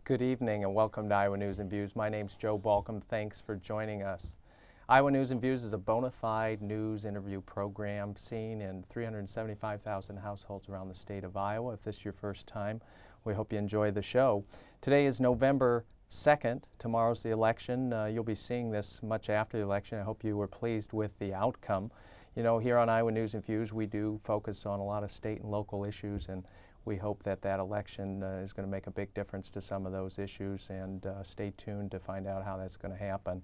Good evening and welcome to Iowa News and Views. My name's Joe Balcom. Thanks for joining us. Iowa News and Views is a bona fide news interview program seen in 375,000 households around the state of Iowa. If this is your first time, we hope you enjoy the show. Today is November 2nd. Tomorrow's the election. You'll be seeing this much after the election. I hope you were pleased with the outcome. You know, here on Iowa News and Views, we do focus on a lot of state and local issues, and we hope that that election is going to make a big difference to some of those issues, and stay tuned to find out how that's going to happen.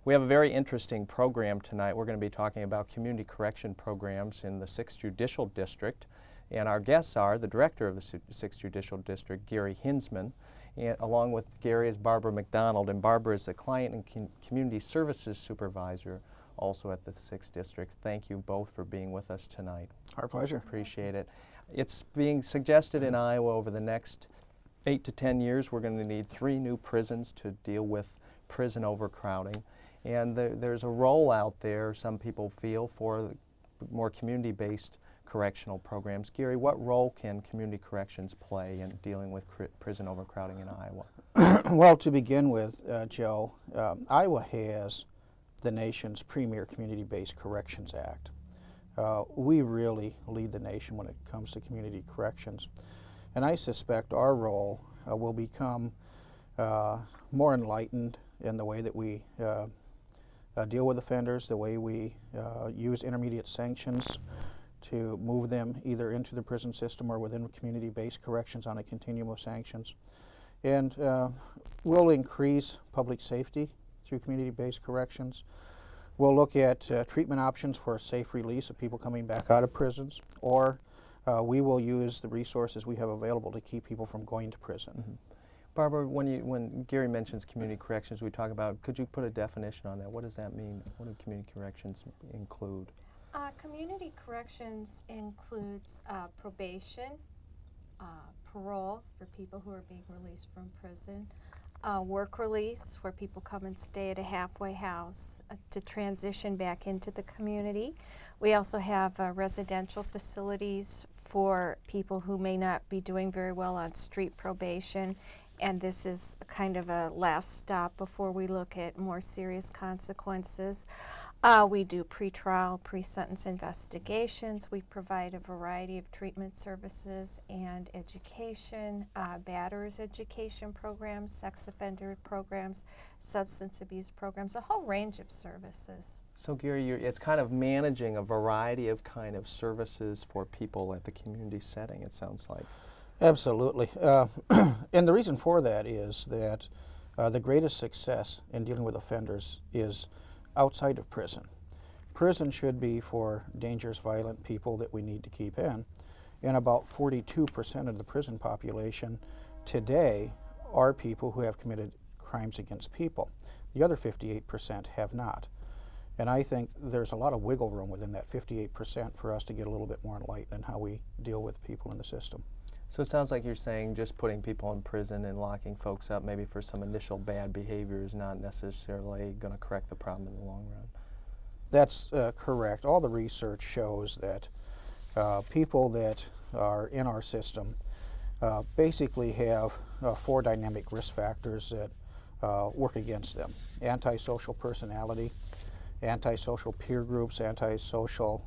We have a very interesting program tonight. We're going to be talking about community correction programs in the 6th Judicial District, and our guests are the director of the 6th Judicial District, Gary Hinzman, and along with Gary is Barbara McDonald, and Barbara is the Client and Community Services Supervisor also at the 6th District. Thank you both for being with us tonight. Our pleasure. Appreciate it. It's being suggested in Iowa over the next 8 to 10 years we're going to need 3 new prisons to deal with prison overcrowding. And there's a role out there, some people feel, for more community-based correctional programs. Gary, what role can community corrections play in dealing with prison overcrowding in Iowa? Well, to begin with, Joe, Iowa has the nation's premier community-based corrections act. We really lead the nation when it comes to community corrections. And I suspect our role will become more enlightened in the way that we deal with offenders, the way we use intermediate sanctions to move them either into the prison system or within community-based corrections on a continuum of sanctions. And we'll increase public safety through community-based corrections. We'll look at treatment options for a safe release of people coming back out of prisons, or we will use the resources we have available to keep people from going to prison. Mm-hmm. Barbara, when Gary mentions community corrections, we talk about, could you put a definition on that? What does that mean? What do community corrections include? Community corrections includes probation, parole for people who are being released from prison, work release where people come and stay at a halfway house to transition back into the community. We also have residential facilities for people who may not be doing very well on street probation, and this is kind of a last stop before we look at more serious consequences. We do pretrial, pre-sentence investigations. We provide a variety of treatment services and education, batterers education programs, sex offender programs, substance abuse programs, a whole range of services. So Gary, it's kind of managing a variety of kind of services for people at the community setting, it sounds like. Absolutely. And the reason for that is that the greatest success in dealing with offenders is outside of prison. Prison should be for dangerous, violent people that we need to keep in. And about 42% of the prison population today are people who have committed crimes against people. The other 58% have not. And I think there's a lot of wiggle room within that 58% for us to get a little bit more enlightened in how we deal with people in the system. So it sounds like you're saying just putting people in prison and locking folks up maybe for some initial bad behavior is not necessarily going to correct the problem in the long run. That's correct. All the research shows that people that are in our system basically have 4 dynamic risk factors that work against them. Antisocial personality, antisocial peer groups, antisocial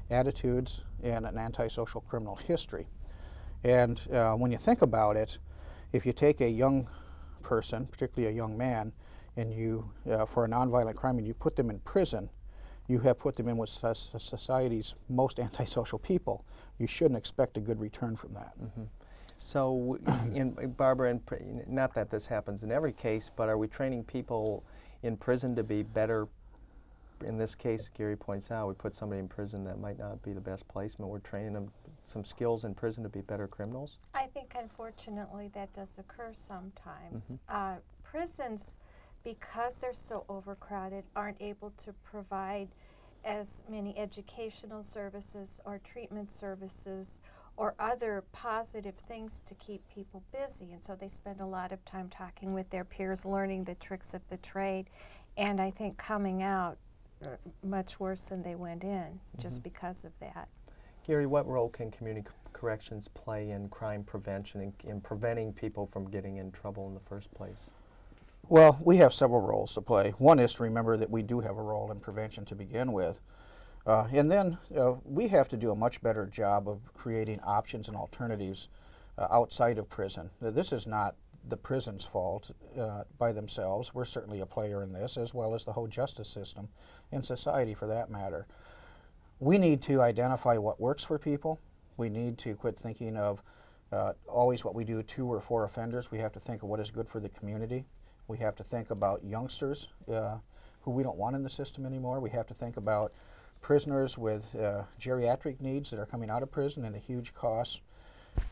attitudes, and an antisocial criminal history. And when you think about it, if you take a young person, particularly a young man, and you, for a nonviolent crime, and you put them in prison, you have put them in with society's most antisocial people. You shouldn't expect a good return from that. Mm-hmm. So, Barbara, not that this happens in every case, but are we training people in prison to be better? In this case, Gary points out, we put somebody in prison that might not be the best placement. We're training them some skills in prison to be better criminals? I think, unfortunately, that does occur sometimes. Mm-hmm. Prisons, because they're so overcrowded, aren't able to provide as many educational services or treatment services or other positive things to keep people busy. And so they spend a lot of time talking with their peers, learning the tricks of the trade, and I think coming out much worse than they went in just because of that. Gary, what role can community corrections play in crime prevention and in preventing people from getting in trouble in the first place? Well, we have several roles to play. One is to remember that we do have a role in prevention to begin with. And then we have to do a much better job of creating options and alternatives outside of prison. Now, this is not the prison's fault by themselves. We're certainly a player in this, as well as the whole justice system and society for that matter. We need to identify what works for people. We need to quit thinking of always what we do 2 or 4 offenders. We have to think of what is good for the community. We have to think about youngsters who we don't want in the system anymore. We have to think about prisoners with geriatric needs that are coming out of prison and a huge cost,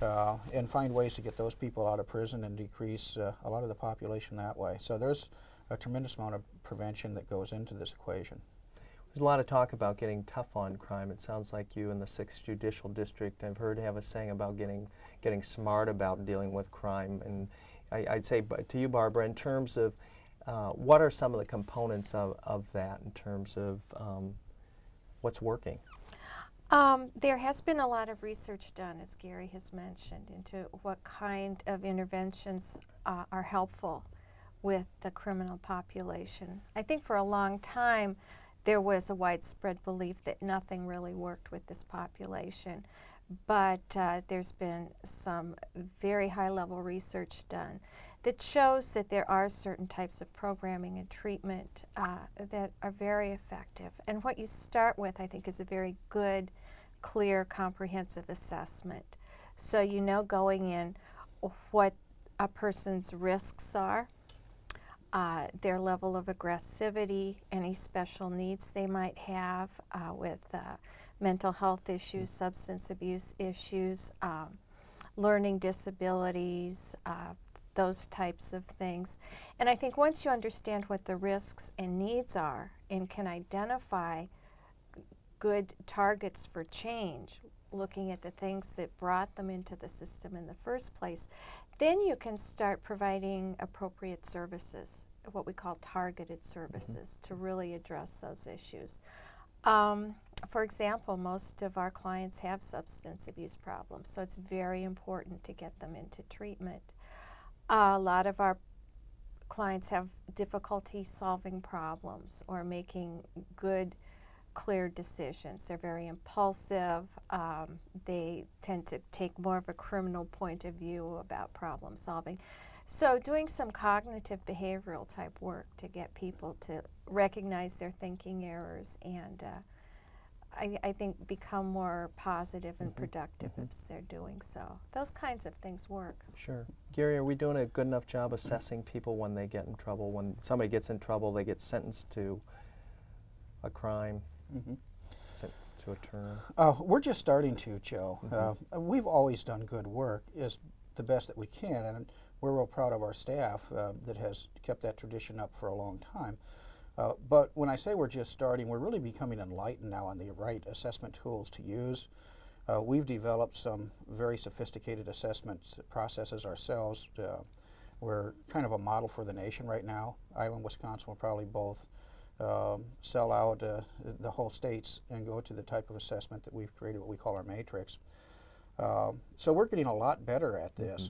and find ways to get those people out of prison and decrease a lot of the population that way. So there's a tremendous amount of prevention that goes into this equation. There's a lot of talk about getting tough on crime. It sounds like you in the 6th Judicial District, I've heard have a saying about getting smart about dealing with crime. And I'd say to you, Barbara, in terms of what are some of the components of that in terms of what's working? There has been a lot of research done, as Gary has mentioned, into what kind of interventions are helpful with the criminal population. I think for a long time there was a widespread belief that nothing really worked with this population, but there's been some very high-level research done that shows that there are certain types of programming and treatment that are very effective. And what you start with, I think, is a very good, clear, comprehensive assessment. So you know going in what a person's risks are, their level of aggressivity, any special needs they might have with mental health issues, substance abuse issues, learning disabilities, those types of things. And I think once you understand what the risks and needs are and can identify good targets for change, looking at the things that brought them into the system in the first place, then you can start providing appropriate services, what we call targeted services, to really address those issues. For example, most of our clients have substance abuse problems, so it's very important to get them into treatment. A lot of our clients have difficulty solving problems or making good, clear decisions. They're very impulsive. They tend to take more of a criminal point of view about problem solving. So doing some cognitive behavioral type work to get people to recognize their thinking errors and I think become more positive and productive as they're doing so. Those kinds of things work. Sure. Gary, are we doing a good enough job assessing people when they get in trouble? When somebody gets in trouble, they get sentenced to a crime, sent to a term? We're just starting to, Joe. We've always done good work, is the best that we can, and we're real proud of our staff that has kept that tradition up for a long time. But when I say we're just starting, we're really becoming enlightened now on the right assessment tools to use. We've developed some very sophisticated assessment processes ourselves. We're kind of a model for the nation right now. Iowa and Wisconsin will probably both sell out the whole states and go to the type of assessment that we've created, what we call our matrix. So we're getting a lot better at this.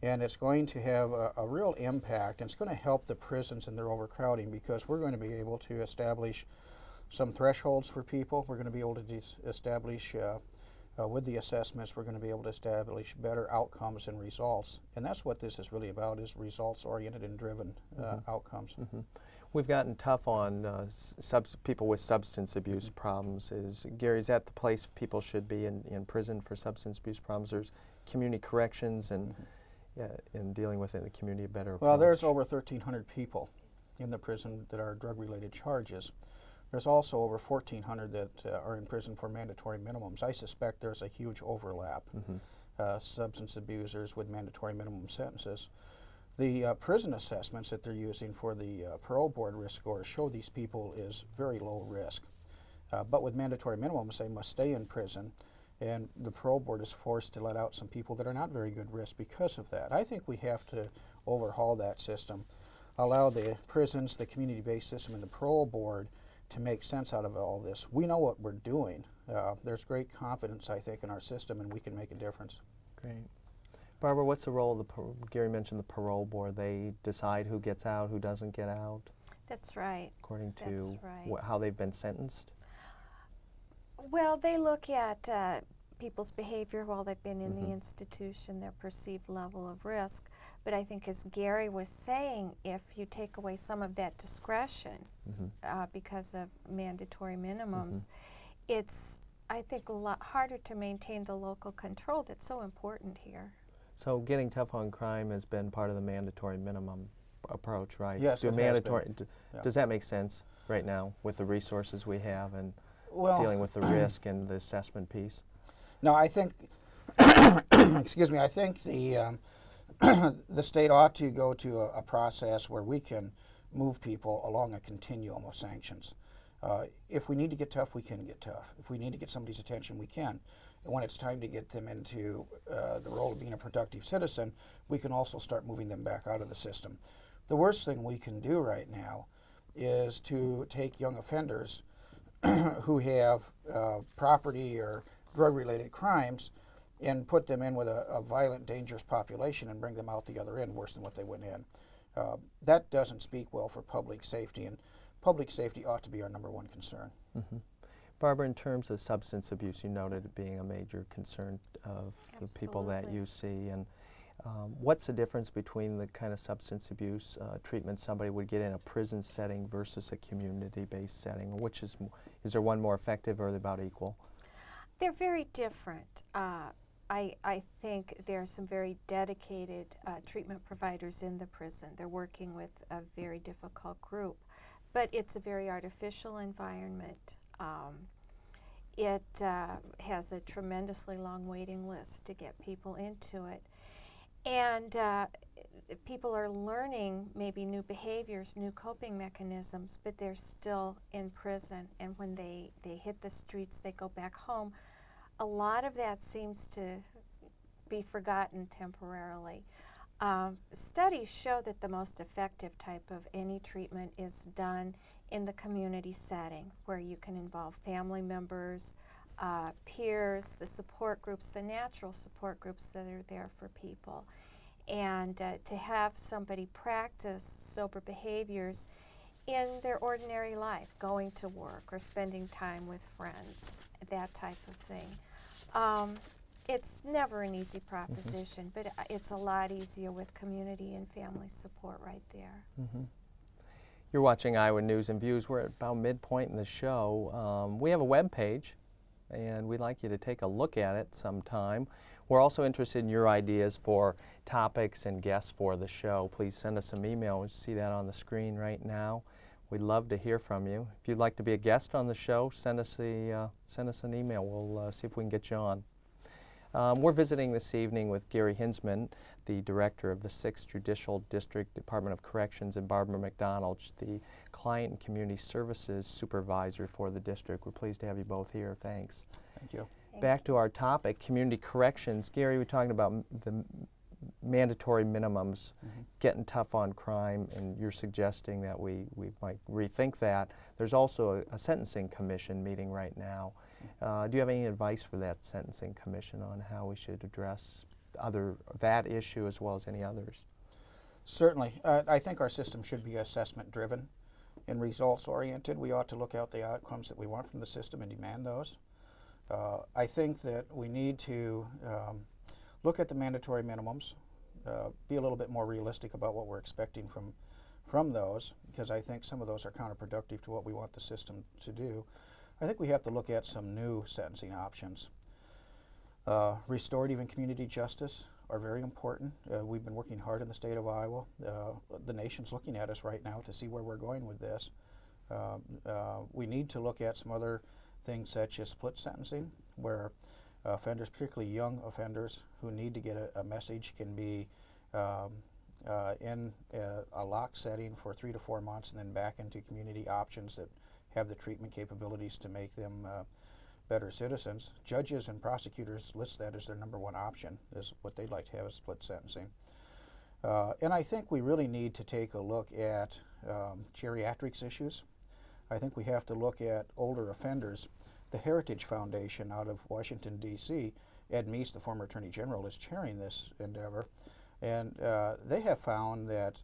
And it's going to have a real impact, and it's going to help the prisons in their overcrowding, because we're going to be able to establish some thresholds for people. We're going to be able to establish, with the assessments, we're going to be able to establish better outcomes and results. And that's what this is really about, is results-oriented and driven outcomes. We've gotten tough on people with substance abuse problems. Gary, is that the place people should be in prison for substance abuse problems? There's community corrections and dealing with it in the community a better approach. Well, there's over 1,300 people in the prison that are drug-related charges. There's also over 1,400 that are in prison for mandatory minimums. I suspect there's a huge overlap, substance abusers with mandatory minimum sentences. The prison assessments that they're using for the parole board risk scores show these people is very low risk. But with mandatory minimums, they must stay in prison, And the parole board is forced to let out some people that are not very good risk because of that. I think we have to overhaul that system, allow the prisons, the community-based system, and the parole board to make sense out of all this. We know what we're doing. There's great confidence, I think, in our system, and we can make a difference. Great. Barbara, what's the role of Gary mentioned the parole board. They decide who gets out, who doesn't get out, That's right. according to That's right. how they've been sentenced? Well, they look at people's behavior while they've been in the Mhm. institution, their perceived level of risk. But I think, as Gary was saying, if you take away some of that discretion because of mandatory minimums, it's, I think, a lot harder to maintain the local control that's so important here. So getting tough on crime has been part of the mandatory minimum approach, right? Yes, it has mandatory. been. Yeah. Does that make sense right now with the resources we have and Well, dealing with the risk and the assessment piece? no, I think, excuse me, I think the the state ought to go to a process where we can move people along a continuum of sanctions. If we need to get tough, we can get tough. If we need to get somebody's attention, we can. And when it's time to get them into the role of being a productive citizen, we can also start moving them back out of the system. The worst thing we can do right now is to take young offenders who have property or drug-related crimes and put them in with a violent, dangerous population and bring them out the other end worse than what they went in. That doesn't speak well for public safety, and public safety ought to be our #1 concern. Barbara, in terms of substance abuse, you noted it being a major concern of the people that Absolutely. you see. And what's the difference between the kind of substance abuse treatment somebody would get in a prison setting versus a community-based setting? Which is there one more effective, or are they about equal? They're very different. I think there are some very dedicated treatment providers in the prison. They're working with a very difficult group, but it's a very artificial environment. It has a tremendously long waiting list to get people into it. And people are learning maybe new behaviors, new coping mechanisms, but they're still in prison. And when they hit the streets, they go back home. A lot of that seems to be forgotten temporarily. Studies show that the most effective type of any treatment is done in the community setting, where you can involve family members, peers, the support groups, the natural support groups that are there for people. And to have somebody practice sober behaviors in their ordinary life, going to work or spending time with friends, that type of thing. It's never an easy proposition, but it's a lot easier with community and family support right there. You're watching Iowa News and Views. We're at about midpoint in the show. We have a web page, and we'd like you to take a look at it sometime. We're also interested in your ideas for topics and guests for the show. Please send us some email. You see that on the screen right now. We'd love to hear from you. If you'd like to be a guest on the show, send us an email. We'll see if we can get you on. We're visiting this evening with Gary Hinzman, the director of the 6th Judicial District Department of Corrections, and Barbara McDonald, the Client and Community Services Supervisor for the district. We're pleased to have you both here. Thanks. Thank you. Back to our topic, community corrections. Gary, we're talking about the mandatory minimums, getting tough on crime, and you're suggesting that we might rethink that. There's also a sentencing commission meeting right now. Do you have any advice for that sentencing commission on how we should address that issue as well as any others? Certainly. I think our system should be assessment-driven and results-oriented. We ought to look out the outcomes that we want from the system and demand those. I think that we need to look at the mandatory minimums, be a little bit more realistic about what we're expecting from those, because I think some of those are counterproductive to what we want the system to do. I think we have to look at some new sentencing options. Restorative and community justice are very important. We've been working hard in the state of Iowa. The nation's looking at us right now to see where we're going with this. We need to look at some other things such as split sentencing, where offenders, particularly young offenders who need to get a message, can be in a locked setting for 3 to 4 months and then back into community options that have the treatment capabilities to make them better citizens. Judges and prosecutors list that as their #1 option, is what they'd like to have, is split sentencing. And I think we really need to take a look at geriatrics issues. I think we have to look at older offenders. The Heritage Foundation out of Washington, D.C., Ed Meese, the former Attorney General, is chairing this endeavor. And they have found that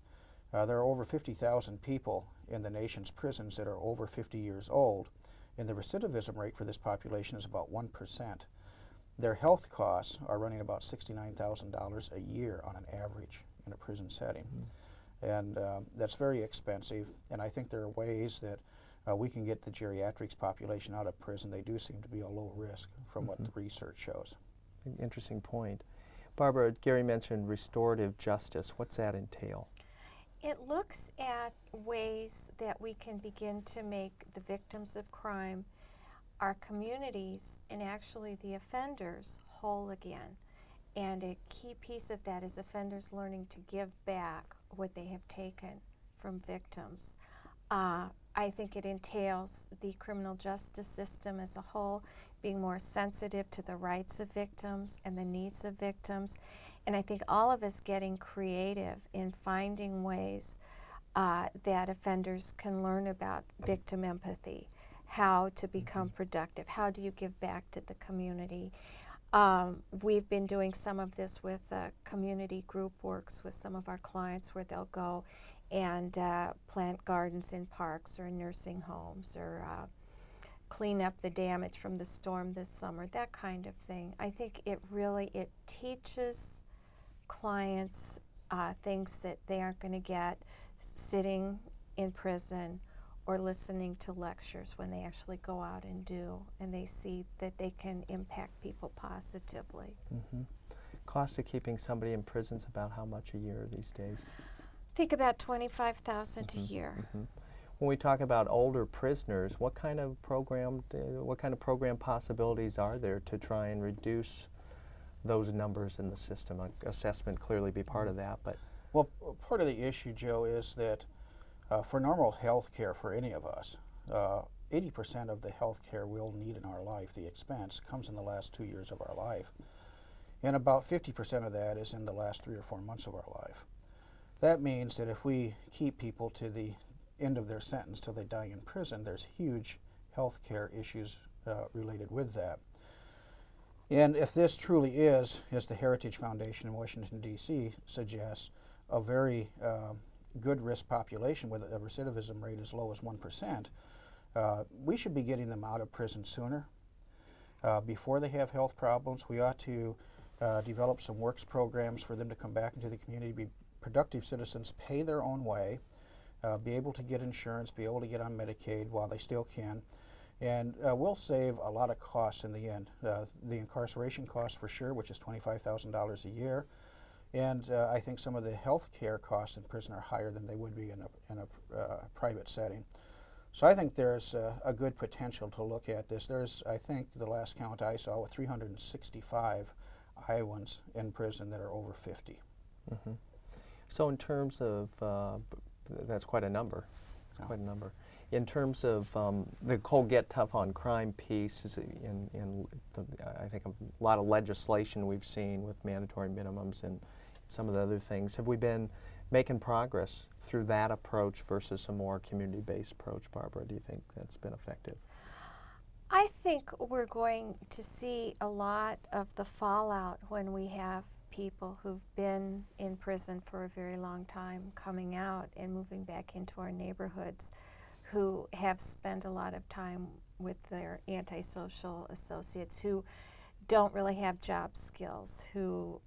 there are over 50,000 people in the nation's prisons that are over 50 years old. And the recidivism rate for this population is about 1%. Their health costs are running about $69,000 a year on an average in a prison setting. And that's very expensive. And I think there are ways that we can get the geriatrics population out of prison. They do seem to be a low risk from what the research shows. Interesting point. Barbara, Gary mentioned restorative justice. What's that entail? It looks at ways that we can begin to make the victims of crime, our communities, and actually the offenders whole again. And a key piece of that is offenders learning to give back what they have taken from victims. I think it entails the criminal justice system as a whole being more sensitive to the rights of victims and the needs of victims. And I think all of us getting creative in finding ways that offenders can learn about victim empathy, how to become productive, how do you give back to the community. We've been doing some of this with community group works with some of our clients where they'll go and plant gardens in parks or in nursing homes or clean up the damage from the storm this summer, that kind of thing. I think it teaches clients things that they aren't going to get sitting in prison or listening to lectures when they actually go out and do, and they see that they can impact people positively. Cost of keeping somebody in prison is about how much a year these days? I think about $25,000 a year. When we talk about older prisoners, what kind of program possibilities are there to try and reduce those numbers in the system? Assessment clearly be part of that, but well, part of the issue, Joe, is that for normal health care for any of us, 80% of the health care we'll need in our life, the expense, comes in the last 2 years of our life. And about 50% of that is in the last 3 or 4 months of our life. That means that if we keep people to the end of their sentence till they die in prison, there's huge health care issues related with that. And if this truly is, as the Heritage Foundation in Washington, D.C. suggests, a very good risk population with a recidivism rate as low as 1%, we should be getting them out of prison sooner. Before they have health problems, we ought to develop some works programs for them to come back into the community, be productive citizens, pay their own way, be able to get insurance, be able to get on Medicaid while they still can. And we'll save a lot of costs in the end. The incarceration costs for sure, which is $25,000 a year. And I think some of the health care costs in prison are higher than they would be in a private setting. So I think there's a good potential to look at this. There's, I think, the last count I saw, 365 Iowans in prison that are over 50. So in terms of, that's quite a number. That's quite a number. In terms of the whole Get Tough on Crime piece, is I think a lot of legislation we've seen with mandatory minimums and some of the other things. Have we been making progress through that approach versus a more community-based approach, Barbara? Do you think that's been effective? I think we're going to see a lot of the fallout when we have people who've been in prison for a very long time coming out and moving back into our neighborhoods, who have spent a lot of time with their antisocial associates, who don't really have job skills, who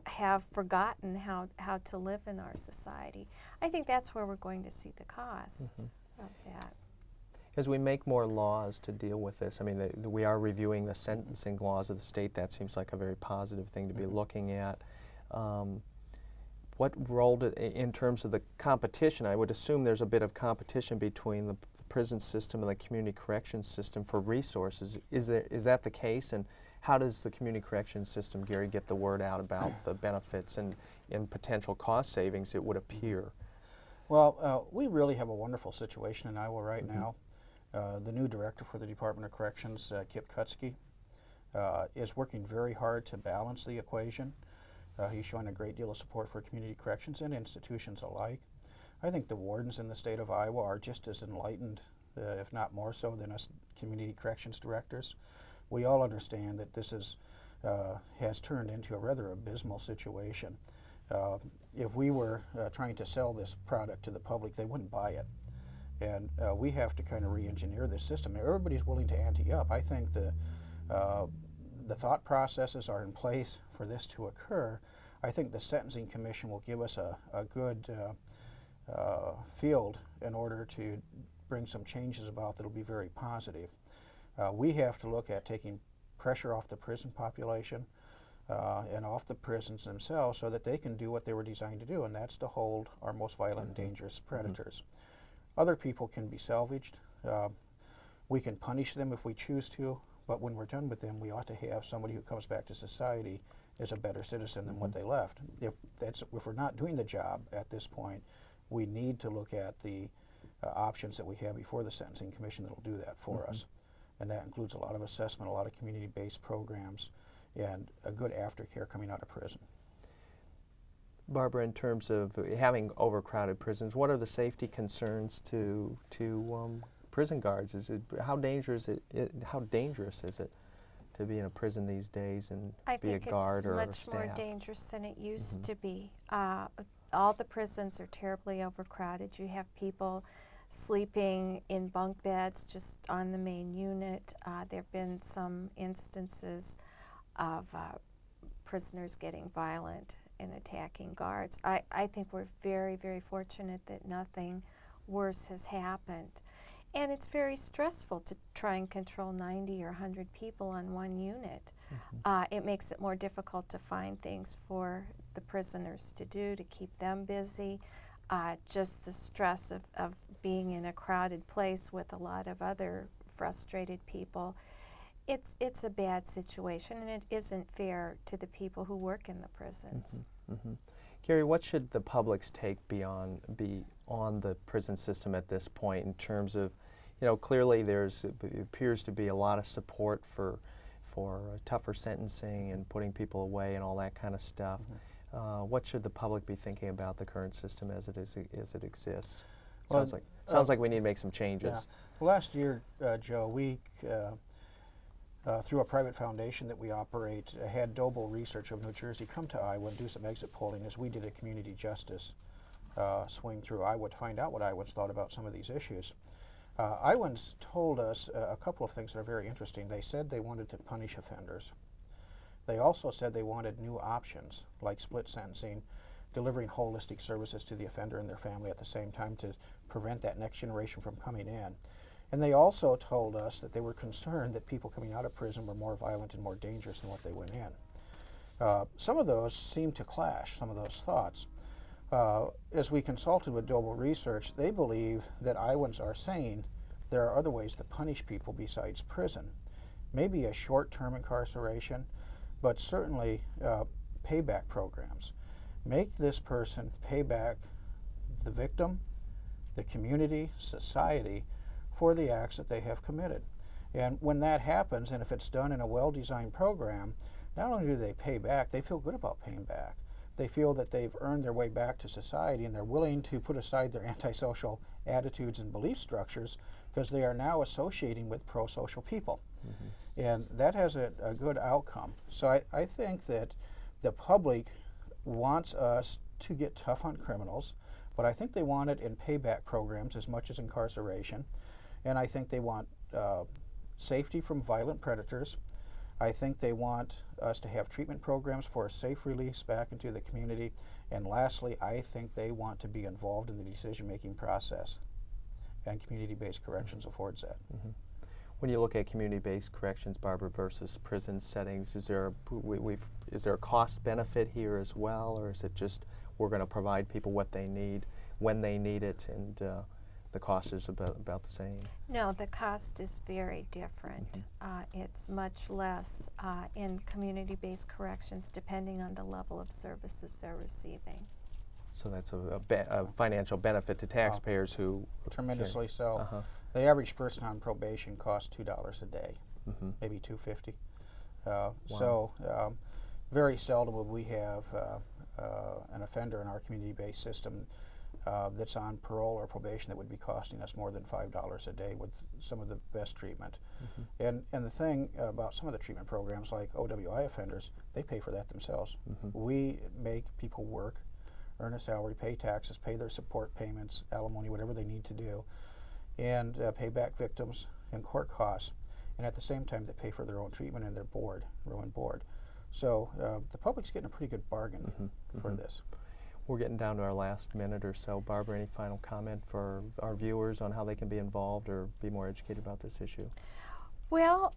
have forgotten how to live in our society. I think that's where we're going to see the cost of that. As we make more laws to deal with this, I mean, we are reviewing the sentencing laws of the state. That seems like a very positive thing to be looking at. What role, in terms of the competition, I would assume there's a bit of competition between the prison system and the community corrections system for resources. Is that the case? And how does the community corrections system, Gary, get the word out about the benefits and potential cost savings, it would appear? Well, we really have a wonderful situation in Iowa right now. The new director for the Department of Corrections, Kip Kutsky, is working very hard to balance the equation. He's showing a great deal of support for community corrections and institutions alike. I think the wardens in the state of Iowa are just as enlightened, if not more so, than us community corrections directors. We all understand that this has turned into a rather abysmal situation. If we were trying to sell this product to the public, they wouldn't buy it. And we have to kind of re-engineer this system. Everybody's willing to ante up. I think the thought processes are in place for this to occur. I think the Sentencing Commission will give us a good field in order to bring some changes about that will be very positive. We have to look at taking pressure off the prison population and off the prisons themselves so that they can do what they were designed to do, and that's to hold our most violent and dangerous predators. Other people can be salvaged. We can punish them if we choose to, but when we're done with them, we ought to have somebody who comes back to society as a better citizen than what they left. If we're not doing the job at this point, we need to look at the options that we have before the Sentencing Commission that will do that for us. And that includes a lot of assessment, a lot of community-based programs, and a good aftercare coming out of prison. Barbara, in terms of having overcrowded prisons, what are the safety concerns to prison guards? How dangerous is it to be in a prison these days and be a guard or a staff? I think it's much more dangerous than it used to be. All the prisons are terribly overcrowded. You have people sleeping in bunk beds just on the main unit. There have been some instances of prisoners getting violent and attacking guards. I think we're very, very fortunate that nothing worse has happened. And it's very stressful to try and control 90 or 100 people on one unit. It makes it more difficult to find things for the prisoners to do, to keep them busy. Just the stress of being in a crowded place with a lot of other frustrated people. It's a bad situation, and it isn't fair to the people who work in the prisons. Gary, what should the public's take be on the prison system at this point in terms of, clearly it appears to be a lot of support for tougher sentencing and putting people away and all that kind of stuff. What should the public be thinking about the current system as it exists? Well, sounds like we need to make some changes. Yeah. Last year, Joe, we through a private foundation that we operate, had Doble Research of New Jersey come to Iowa and do some exit polling as we did a community justice swing through Iowa to find out what Iowans thought about some of these issues. Iowans told us a couple of things that are very interesting. They said they wanted to punish offenders. They also said they wanted new options like split sentencing, delivering holistic services to the offender and their family at the same time to prevent that next generation from coming in. And they also told us that they were concerned that people coming out of prison were more violent and more dangerous than what they went in. Some of those seem to clash, some of those thoughts. As we consulted with Doble Research, they believe that Iowans are saying there are other ways to punish people besides prison. Maybe a short-term incarceration, but certainly payback programs. Make this person pay back the victim, the community, society, for the acts that they have committed. And when that happens, and if it's done in a well-designed program, not only do they pay back, they feel good about paying back. They feel that they've earned their way back to society, and they're willing to put aside their antisocial attitudes and belief structures because they are now associating with pro-social people. And that has a good outcome. So I think that the public wants us to get tough on criminals, but I think they want it in payback programs as much as incarceration. And I think they want safety from violent predators. I think they want us to have treatment programs for a safe release back into the community. And lastly, I think they want to be involved in the decision-making process. And community-based corrections affords that. When you look at community-based corrections, Barbara, versus prison settings, is there a cost benefit here as well, or is it just we're going to provide people what they need when they need it, and the cost is about the same? No, the cost is very different. It's much less in community-based corrections depending on the level of services they're receiving. So that's a financial benefit to taxpayers who... Tremendously so. The average person on probation costs $2 a day, maybe $2.50. So very seldom would we have an offender in our community-based system that's on parole or probation that would be costing us more than $5 a day with some of the best treatment. And the thing about some of the treatment programs like OWI offenders, they pay for that themselves. We make people work, earn a salary, pay taxes, pay their support payments, alimony, whatever they need to do, and pay back victims and court costs. And at the same time, they pay for their own treatment and their board, room and board. So the public's getting a pretty good bargain for this. We're getting down to our last minute or so. Barbara, any final comment for our viewers on how they can be involved or be more educated about this issue? Well,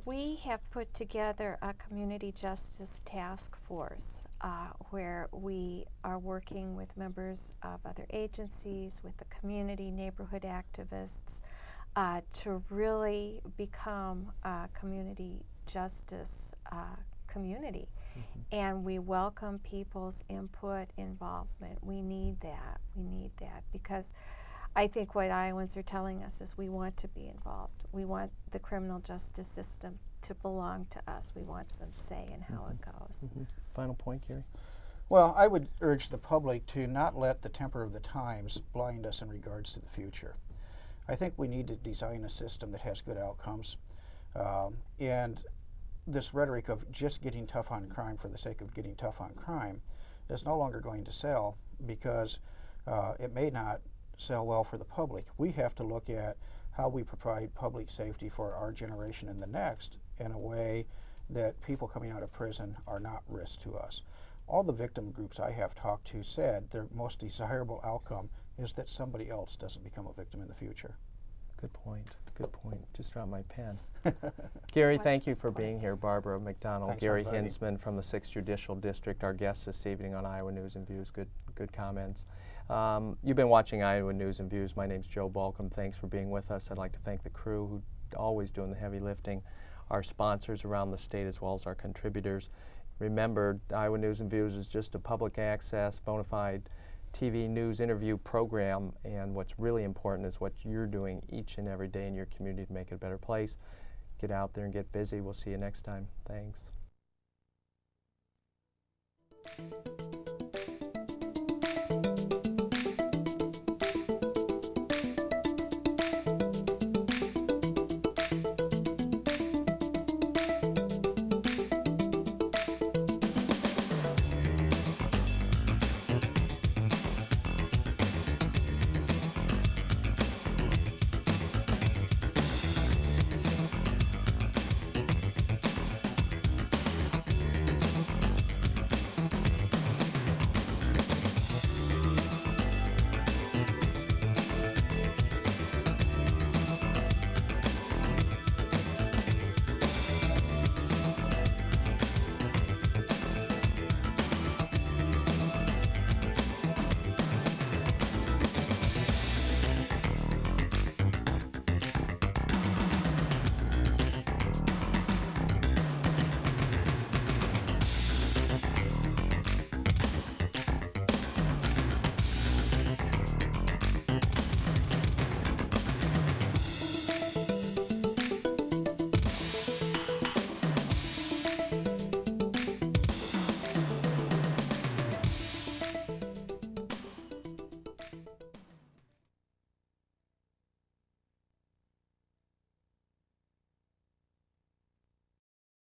we have put together a community justice task force where we are working with members of other agencies, with the community, neighborhood activists, to really become a community justice community. And we welcome people's input, involvement. We need that. We need that because I think what Iowans are telling us is we want to be involved. We want the criminal justice system to belong to us. We want some say in how it goes. Final point, Gary? Well, I would urge the public to not let the temper of the times blind us in regards to the future. I think we need to design a system that has good outcomes. And this rhetoric of just getting tough on crime for the sake of getting tough on crime is no longer going to sell because it may not sell well for the public. We have to look at how we provide public safety for our generation and the next in a way that people coming out of prison are not risk to us. All the victim groups I have talked to said their most desirable outcome is that somebody else doesn't become a victim in the future. Good point. Good point. Just dropped my pen. Gary, thank you for being here. Barbara McDonald, Thanks, Gary everybody. Hinzman from the 6th Judicial District, our guests this evening on Iowa News and Views. Good comments. You've been watching Iowa News and Views. My name's Joe Balcom. Thanks for being with us. I'd like to thank the crew who always doing the heavy lifting, our sponsors around the state as well as our contributors. Remember, Iowa News and Views is just a public access, bona fide TV news interview program, and what's really important is what you're doing each and every day in your community to make it a better place. Get out there and get busy. We'll see you next time. Thanks.